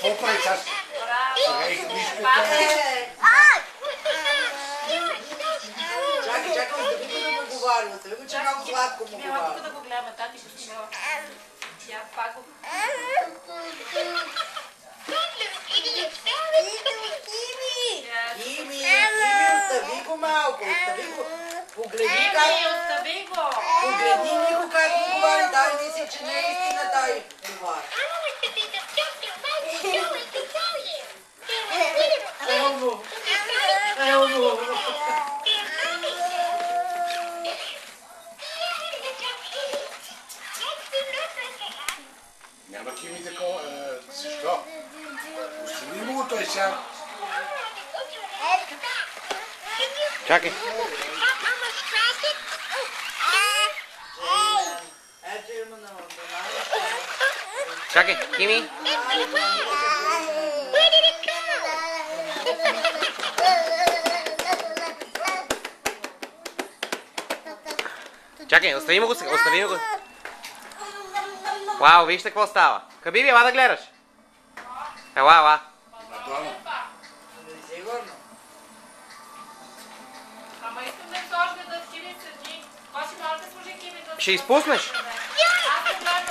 Какво прави сега? Чакай, остави го да му говори. Остави го, че много сладко му говори. Няма тук да го гледаме, тати го снимава. Я пак го... Кими, остави го малко, остави го. Погледни как... Остави го! Погледни Нико как му говори, дай мисли, че не е истина, дай говори. Ево му. Няма Кими такова. Защо? Остави му го той сега. Чакай. Ето има на Чакай, Кими. Чакай, остави му го сега, остави му го. Вау, вижте какво става. Хабиби, ела да гледаш. Ела. Madonna. Сигурно. Ама искам да сложи да скине сърди. Кой си може да служи Кими да... Ще изпуснеш. Аз го гледам.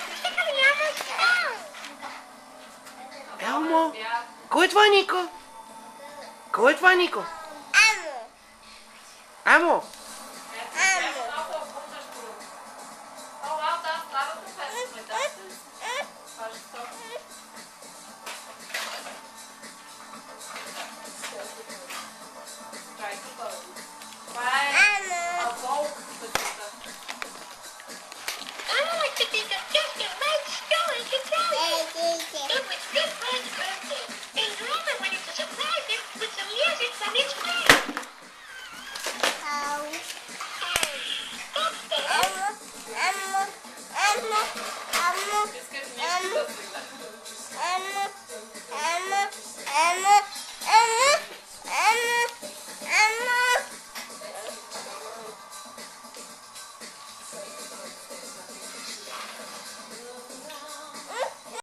Елмо. Кой е това, Нико? Кой е това, Нико? Амо. I don't like to be the just a right story to tell you. It was good for his birthday.